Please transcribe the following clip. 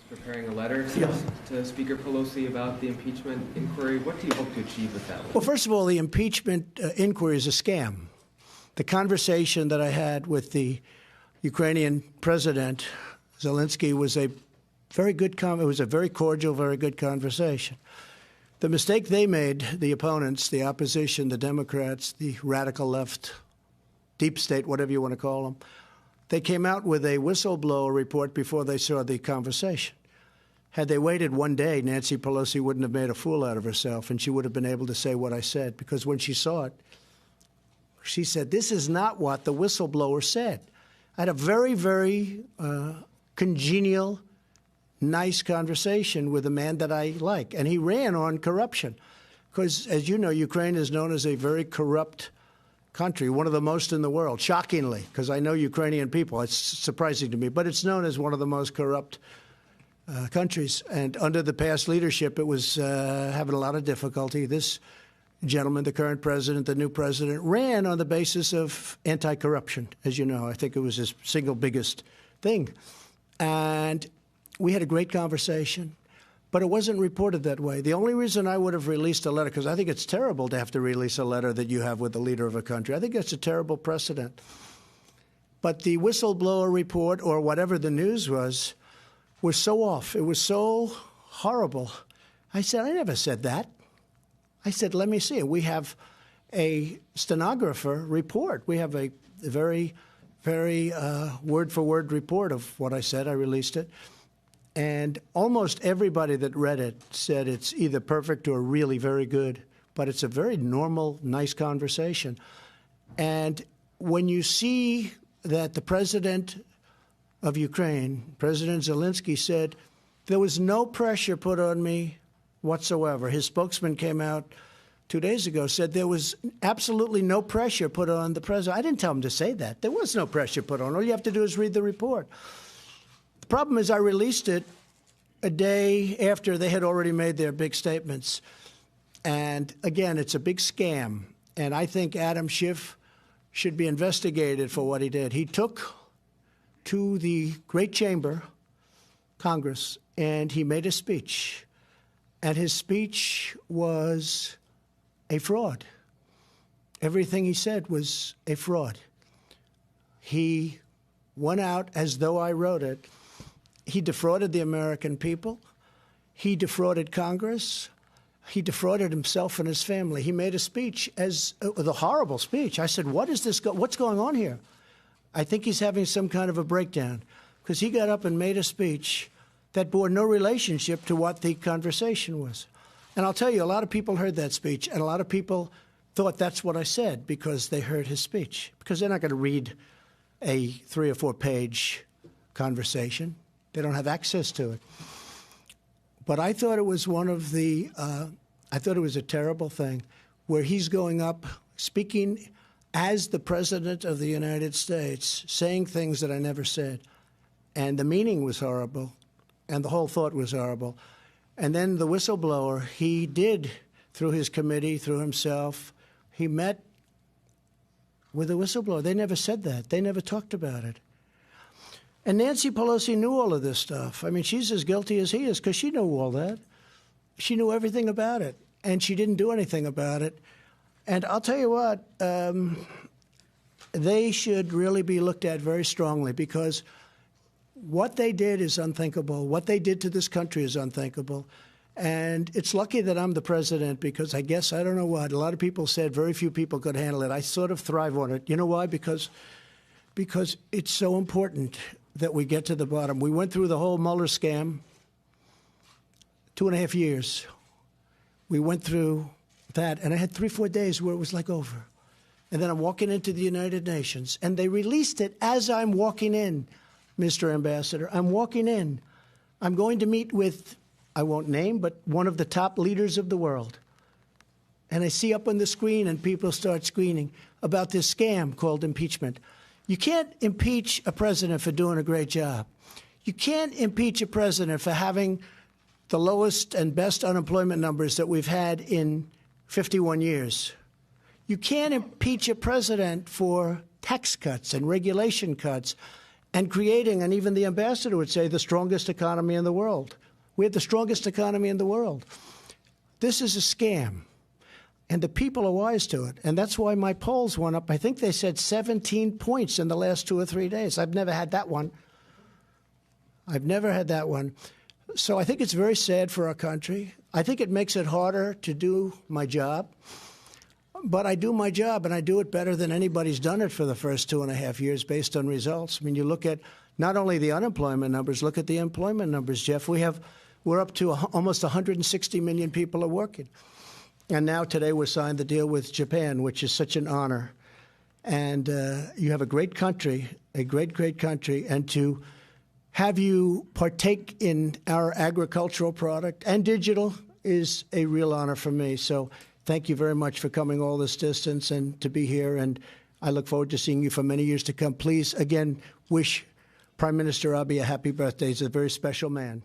preparing a letter to Speaker Pelosi about the impeachment inquiry. What do you hope to achieve with that letter? Well, first of all, the impeachment inquiry is a scam. The conversation that I had with the Ukrainian president, Zelensky, was a very good it was a very cordial, very good conversation. The mistake they made, the opponents, the opposition, the Democrats, the radical left, deep state, whatever you want to call them, they came out with a whistleblower report before they saw the conversation. Had they waited one day, Nancy Pelosi wouldn't have made a fool out of herself, and she would have been able to say what I said, because when she saw it, she said, this is not what the whistleblower said. I had a very, very congenial, nice conversation with a man that I like, and he ran on corruption. Because, as you know, Ukraine is known as a very corrupt country, one of the most in the world, shockingly, because I know Ukrainian people. It's surprising to me, but it's known as one of the most corrupt countries. And under the past leadership, it was having a lot of difficulty. This gentleman, the current president, the new president, ran on the basis of anti-corruption, as you know. I think it was his single biggest thing. And we had a great conversation, but it wasn't reported that way. The only reason I would have released a letter, because I think it's terrible to have to release a letter that you have with the leader of a country. I think that's a terrible precedent. But the whistleblower report, or whatever the news was so off. It was so horrible. I said, I never said that. I said, let me see it. We have a stenographer report. We have a very, very word-for-word report of what I said. I released it. And almost everybody that read it said it's either perfect or really very good. But it's a very normal, nice conversation. And when you see that the president of Ukraine, President Zelensky, said there was no pressure put on me whatsoever. His spokesman came out 2 days ago, said there was absolutely no pressure put on the president. I didn't tell him to say that. There was no pressure put on. All you have to do is read the report. The problem is I released it a day after they had already made their big statements. And again, it's a big scam. And I think Adam Schiff should be investigated for what he did. He took to the great chamber, Congress, and he made a speech. And his speech was a fraud. Everything he said was a fraud. He went out as though I wrote it. He defrauded the American people. He defrauded Congress. He defrauded himself and his family. He made a speech as a horrible speech. I said, what is this? What's going on here? I think he's having some kind of a breakdown, because he got up and made a speech that bore no relationship to what the conversation was. And I'll tell you, a lot of people heard that speech, and a lot of people thought that's what I said because they heard his speech, because they're not going to read a 3 or 4 page conversation. They don't have access to it. But I thought it was I thought it was a terrible thing, where he's going up speaking as the President of the United States, saying things that I never said. And the meaning was horrible, and the whole thought was horrible. And then the whistleblower, he did, through his committee, through himself, he met with the whistleblower. They never said that. They never talked about it. And Nancy Pelosi knew all of this stuff. I mean, she's as guilty as he is, because she knew all that. She knew everything about it, and she didn't do anything about it. And I'll tell you what, they should really be looked at very strongly, because what they did is unthinkable. What they did to this country is unthinkable. And it's lucky that I'm the president, because I guess, I don't know what, a lot of people said very few people could handle it. I sort of thrive on it. You know why? Because it's so important that we get to the bottom. We went through the whole Mueller scam, 2.5 years. We went through that, and I had 3-4 days where it was like over. And then I'm walking into the United Nations, and they released it as I'm walking in, Mr. Ambassador. I'm walking in. I'm going to meet with, I won't name, but one of the top leaders of the world. And I see up on the screen, and people start screaming about this scam called impeachment. You can't impeach a president for doing a great job. You can't impeach a president for having the lowest and best unemployment numbers that we've had in 51 years. You can't impeach a president for tax cuts and regulation cuts and creating, and even the ambassador would say, the strongest economy in the world. We have the strongest economy in the world. This is a scam, and the people are wise to it. And that's why my polls went up. I think they said 17 points in the last 2 or 3 days. I've never had that one. I've never had that one. So I think it's very sad for our country. I think it makes it harder to do my job. But I do my job, and I do it better than anybody's done it for the first 2.5 years based on results. I mean, you look at not only the unemployment numbers, look at the employment numbers, Jeff. We're up to almost 160 million people are working. And now today we signed the deal with Japan, which is such an honor. And you have a great country, a great, great country. And to have you partake in our agricultural product and digital is a real honor for me. So thank you very much for coming all this distance and to be here. And I look forward to seeing you for many years to come. Please, again, wish Prime Minister Abe a happy birthday. He's a very special man.